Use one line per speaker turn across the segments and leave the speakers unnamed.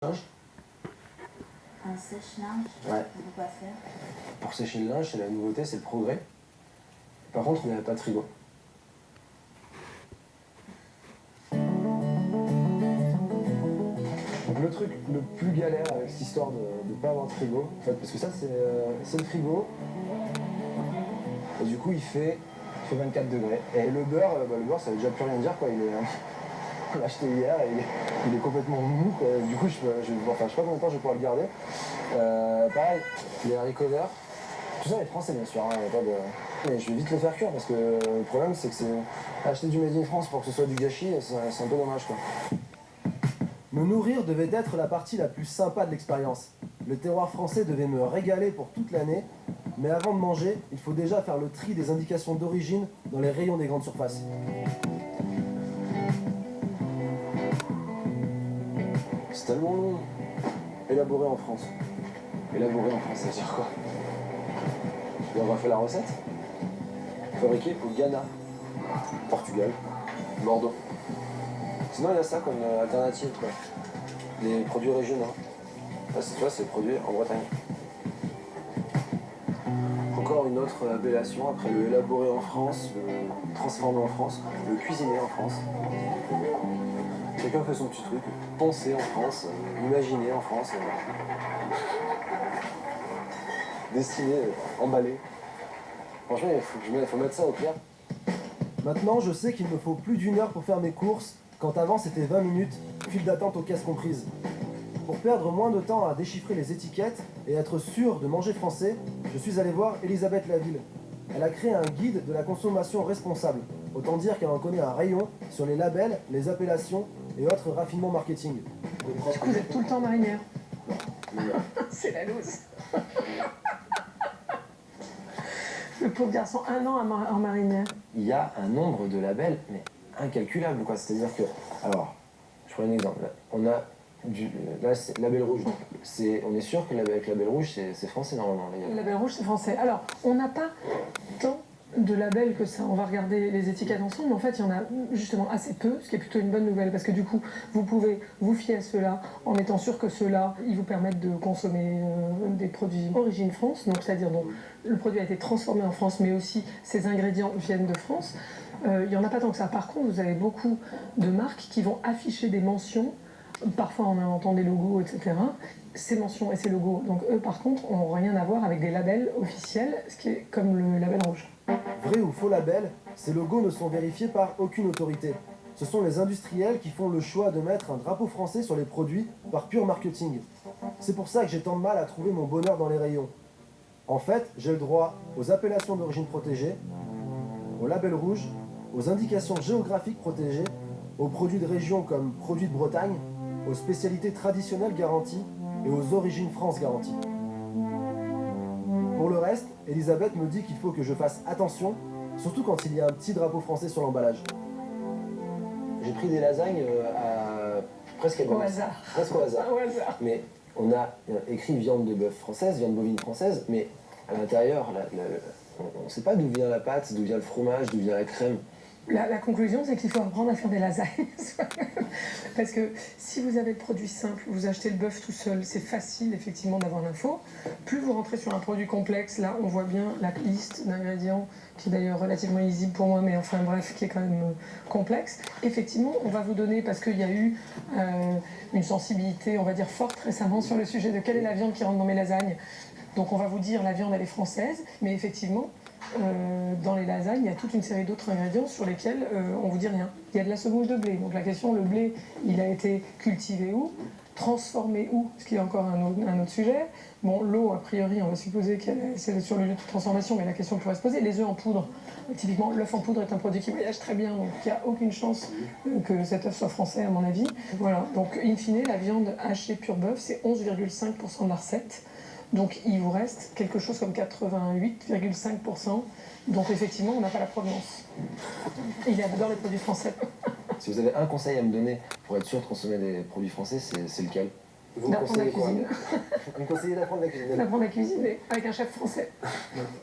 Linge.
Un sèche-linge.
Ouais.
Pourquoi faire?
Pour sécher le linge, c'est la nouveauté, c'est le progrès. Par contre, il n'y avait pas de frigo. Donc le truc le plus galère avec cette histoire de ne pas avoir de frigo, en fait, parce que ça c'est le frigo, et du coup il fait 24 degrés. Et le beurre, le beurre ça veut déjà plus rien dire quoi, on l'a acheté hier et il est complètement mou quoi. Du coup je sais pas combien de temps je vais pouvoir le garder. Pareil, les haricots verts, tout ça est français bien sûr, hein, y a pas de... Mais je vais vite le faire cuire parce que le problème c'est que c'est acheter du Made in France pour que ce soit du gâchis, c'est un peu dommage quoi. Me nourrir devait être la partie la plus sympa de l'expérience. Le terroir français devait me régaler pour toute l'année, mais avant de manger, il faut déjà faire le tri des indications d'origine dans les rayons des grandes surfaces. C'est tellement long. Élaboré en France. Élaboré en France, ça veut dire quoi? Et on va faire la recette. Fabriqué au Ghana, Portugal, Bordeaux. Sinon, il y a ça comme alternative, quoi. Les produits régionaux. Là, tu vois, c'est produit en Bretagne. Encore une autre appellation, après le élaboré en France, le transformé en France, le cuisiné en France. Chacun fait son petit truc. Penser en France, imaginer en France. Dessiner, emballer. Franchement, il faut mettre ça au clair. Maintenant, je sais qu'il me faut plus d'1 heure pour faire mes courses, quand avant c'était 20 minutes, file d'attente aux caisses comprises. Pour perdre moins de temps à déchiffrer les étiquettes et être sûr de manger français, je suis allé voir Elisabeth Laville. Elle a créé un guide de la consommation responsable. Autant dire qu'elle en connaît un rayon sur les labels, les appellations et autres raffinements marketing.
Du coup, vous êtes tout le temps marinière. C'est la loose. Le pauvre garçon, 1 an en marinière.
Il y a un nombre de labels, mais incalculable, quoi. C'est-à-dire que, alors, je prends un exemple. On a là, c'est label rouge. On est sûr que avec label rouge, c'est français normalement.
Le label rouge, c'est français. Alors, on n'a pas tant de labels que ça. On va regarder les étiquettes ensemble, mais en fait, il y en a justement assez peu, ce qui est plutôt une bonne nouvelle, parce que du coup, vous pouvez vous fier à ceux-là en étant sûr que ceux-là, ils vous permettent de consommer des produits origine France, donc c'est-à-dire dont le produit a été transformé en France, mais aussi ses ingrédients viennent de France. Il n'y en a pas tant que ça. Par contre, vous avez beaucoup de marques qui vont afficher des mentions, parfois en inventant des logos, etc. Ces mentions et ces logos, donc eux par contre, n'ont rien à voir avec des labels officiels, ce qui est comme le label rouge.
Vrai ou faux label, ces logos ne sont vérifiés par aucune autorité. Ce sont les industriels qui font le choix de mettre un drapeau français sur les produits par pur marketing. C'est pour ça que j'ai tant de mal à trouver mon bonheur dans les rayons. En fait, j'ai le droit aux appellations d'origine protégée, au label rouge, aux indications géographiques protégées, aux produits de région comme produits de Bretagne, aux spécialités traditionnelles garanties et aux origines France garanties. Pour le reste, Elisabeth me dit qu'il faut que je fasse attention, surtout quand il y a un petit drapeau français sur l'emballage. J'ai pris des lasagnes presque
au hasard.
Presque au hasard.
Au hasard.
Mais on a écrit viande de bœuf française, viande bovine française, mais à l'intérieur, on ne sait pas d'où vient la pâte, d'où vient le fromage, d'où vient la crème.
La conclusion, c'est qu'il faut apprendre à faire des lasagnes. Parce que si vous avez le produit simple, vous achetez le bœuf tout seul, c'est facile effectivement d'avoir l'info. Plus vous rentrez sur un produit complexe, là on voit bien la liste d'ingrédients, qui est d'ailleurs relativement lisible pour moi, mais enfin bref, qui est quand même complexe. Effectivement, on va vous donner, parce qu'il y a eu une sensibilité, on va dire, forte récemment sur le sujet de quelle est la viande qui rentre dans mes lasagnes. Donc on va vous dire la viande elle est française, mais effectivement, dans les lasagnes, il y a toute une série d'autres ingrédients sur lesquels on vous dit rien. Il y a de la semoule de blé, donc la question, le blé, il a été cultivé où, transformé où, ce qui est encore un autre sujet. Bon, l'eau, a priori, on va supposer que c'est sur le lieu de transformation, mais la question pourrait se poser. Les œufs en poudre, typiquement, l'œuf en poudre est un produit qui voyage très bien, donc il n'y a aucune chance que cet œuf soit français, à mon avis. Voilà, donc in fine, la viande hachée pure bœuf, c'est 11,5% de la recette. Donc il vous reste quelque chose comme 88,5%. Donc effectivement, on n'a pas la provenance. Il adore les produits français.
Si vous avez un conseil à me donner pour être sûr de consommer des produits français, c'est lequel? Vous me conseillez quoi? Vous me conseillez d'apprendre la cuisine?
D'apprendre à cuisiner avec un chef français.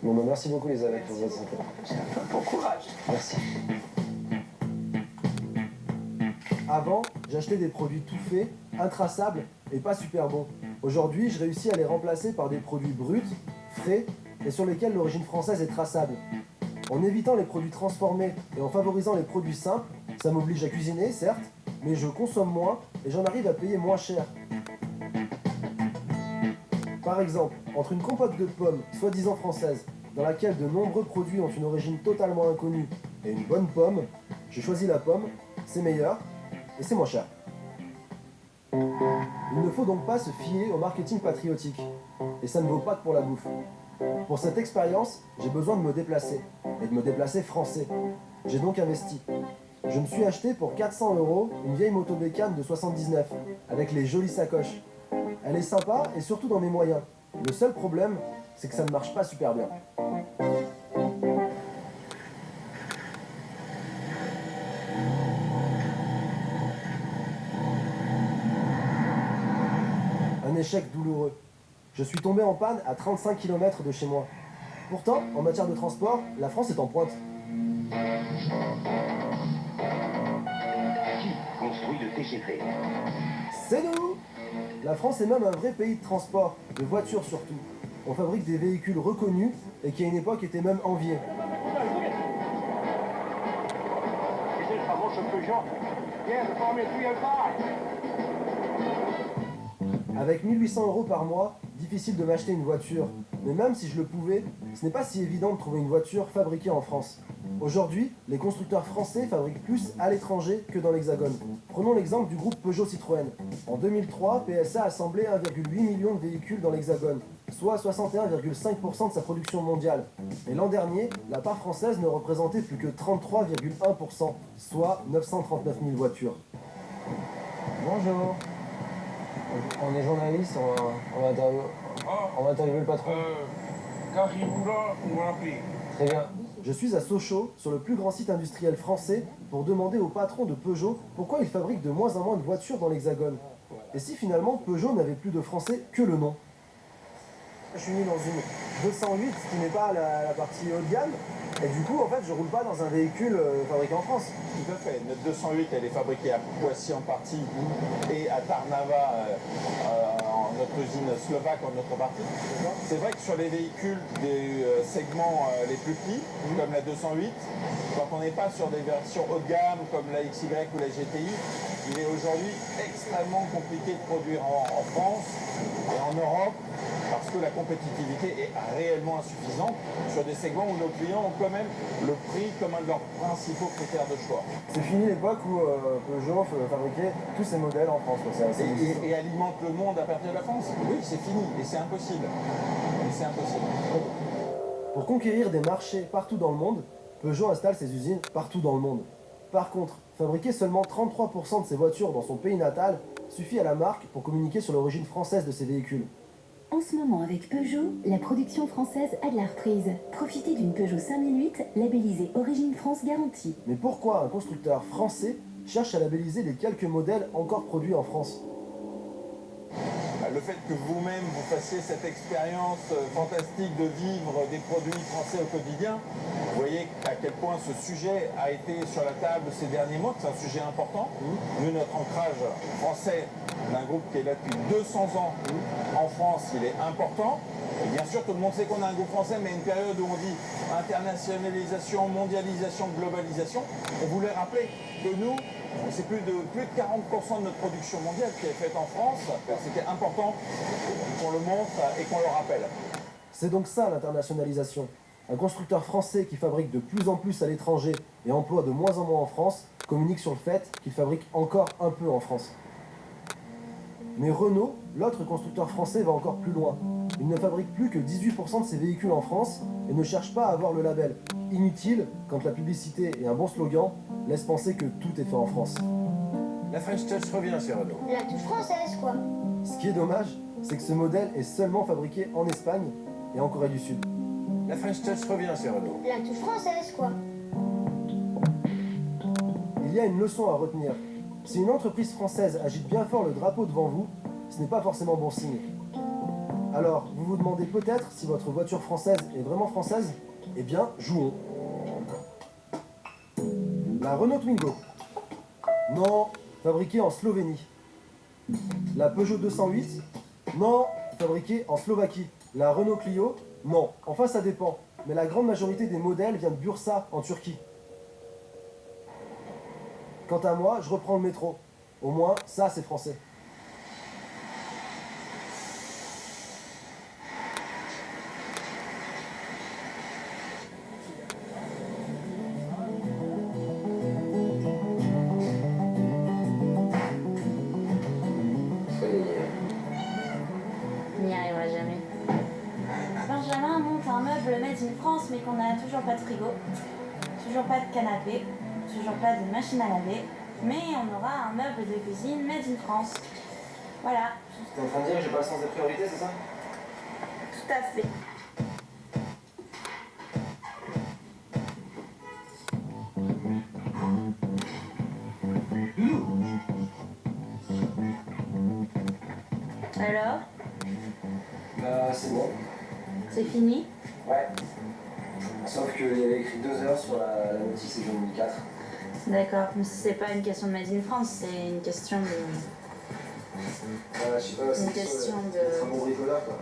Bon, bah, merci beaucoup Elisabeth pour votre santé.
Bon courage.
Merci. Avant, j'achetais des produits tout faits, intraçables et pas super bons. Aujourd'hui, je réussis à les remplacer par des produits bruts, frais et sur lesquels l'origine française est traçable. En évitant les produits transformés et en favorisant les produits simples, ça m'oblige à cuisiner, certes, mais je consomme moins et j'en arrive à payer moins cher. Par exemple, entre une compote de pommes soi-disant française, dans laquelle de nombreux produits ont une origine totalement inconnue, et une bonne pomme, je choisis la pomme, c'est meilleur et c'est moins cher. Il ne faut donc pas se fier au marketing patriotique, et ça ne vaut pas que pour la bouffe. Pour cette expérience, j'ai besoin de me déplacer, et de me déplacer français. J'ai donc investi. Je me suis acheté pour 400 € une vieille moto bécane de 79, avec les jolies sacoches. Elle est sympa et surtout dans mes moyens. Le seul problème, c'est que ça ne marche pas super bien. Un échec douloureux. Je suis tombé en panne à 35 km de chez moi. Pourtant, en matière de transport, la France est en pointe.
Qui construit le TGV?
C'est nous! La France est même un vrai pays de transport, de voitures surtout. On fabrique des véhicules reconnus et qui à une époque étaient même enviés. Avec 1800 € par mois, difficile de m'acheter une voiture. Mais même si je le pouvais, ce n'est pas si évident de trouver une voiture fabriquée en France. Aujourd'hui, les constructeurs français fabriquent plus à l'étranger que dans l'Hexagone. Prenons l'exemple du groupe Peugeot-Citroën. En 2003, PSA a assemblé 1,8 million de véhicules dans l'Hexagone, soit 61,5% de sa production mondiale. Et l'an dernier, la part française ne représentait plus que 33,1%, soit 939 000 voitures. Bonjour. On est journaliste, on va interviewer le patron.
Quand il voudra, on va l'appeler.
Très bien. Je suis à Sochaux, sur le plus grand site industriel français, pour demander au patron de Peugeot pourquoi il fabrique de moins en moins de voitures dans l'Hexagone. Et si finalement Peugeot n'avait plus de français que le nom? Je suis mis dans une 208, ce qui n'est pas la partie haut de gamme, et du coup en fait je roule pas dans un véhicule fabriqué en France.
Tout à fait. Notre 208, elle est fabriquée à Poissy en partie et à Tarnava, notre usine slovaque en autre partie. C'est vrai que sur les véhicules des segments les plus petits, comme la 208, quand on n'est pas sur des versions haut de gamme comme la XY ou la GTI, il est aujourd'hui extrêmement compliqué de produire en France et en Europe parce que la compétitivité est réellement insuffisante sur des segments où nos clients ont quand même le prix comme un de leurs principaux critères de choix.
C'est fini l'époque où Peugeot fabriquait tous ses modèles en France.
Et alimente le monde à partir de la France. Oui, c'est fini et c'est impossible. Et c'est impossible.
Pour conquérir des marchés partout dans le monde, Peugeot installe ses usines partout dans le monde. Par contre, fabriquer seulement 33% de ses voitures dans son pays natal suffit à la marque pour communiquer sur l'origine française de ses véhicules.
En ce moment, avec Peugeot, la production française a de la reprise. Profitez d'une Peugeot 5008 labellisée Origine France Garantie.
Mais pourquoi un constructeur français cherche à labelliser les quelques modèles encore produits en France?
Le fait que vous-même vous fassiez cette expérience fantastique de vivre des produits français au quotidien, vous voyez à quel point ce sujet a été sur la table ces derniers mois, que c'est un sujet important. Nous, notre ancrage français d'un groupe qui est là depuis 200 ans en France, il est important. Et bien sûr, tout le monde sait qu'on a un groupe français, mais une période où on dit internationalisation, mondialisation, globalisation, on voulait rappeler que nous, c'est plus de 40% de notre production mondiale qui est faite en France. C'était important qu'on le montre et qu'on le rappelle.
C'est donc ça l'internationalisation. Un constructeur français qui fabrique de plus en plus à l'étranger et emploie de moins en moins en France communique sur le fait qu'il fabrique encore un peu en France. Mais Renault, l'autre constructeur français, va encore plus loin. Il ne fabrique plus que 18% de ses véhicules en France et ne cherche pas à avoir le label. Inutile quand la publicité et un bon slogan laissent penser que tout est fait en France.
La French Touch revient chez Renault.
La touche française, quoi.
Ce qui est dommage, c'est que ce modèle est seulement fabriqué en Espagne et en Corée du Sud.
La French Touch revient chez Renault.
La touche française, quoi.
Il y a une leçon à retenir. Si une entreprise française agite bien fort le drapeau devant vous, ce n'est pas forcément bon signe. Alors, vous vous demandez peut-être si votre voiture française est vraiment française? Eh bien, jouons. La Renault Twingo. Non, fabriquée en Slovénie. La Peugeot 208, non, fabriquée en Slovaquie. La Renault Clio, non. Enfin, ça dépend. Mais la grande majorité des modèles vient de Bursa, en Turquie. Quant à moi, je reprends le métro. Au moins, ça, c'est français.
On n'y arrivera jamais. Benjamin monte un meuble made in France, mais qu'on n'a toujours pas de frigo, toujours pas de canapé, toujours pas de machine à laver, mais on aura un meuble de cuisine made in France. Voilà.
T'es en train de dire que j'ai pas le sens des priorités, c'est ça?
Tout à fait. Alors,
C'est bon.
c'est fini?
Ouais. Sauf qu'il y avait écrit 2 heures sur la notice et j'en ai mis 4.
D'accord, mais c'est pas une question de made in France, c'est une question de...
Je sais pas,
Une question de...
un bon bricoleur, quoi.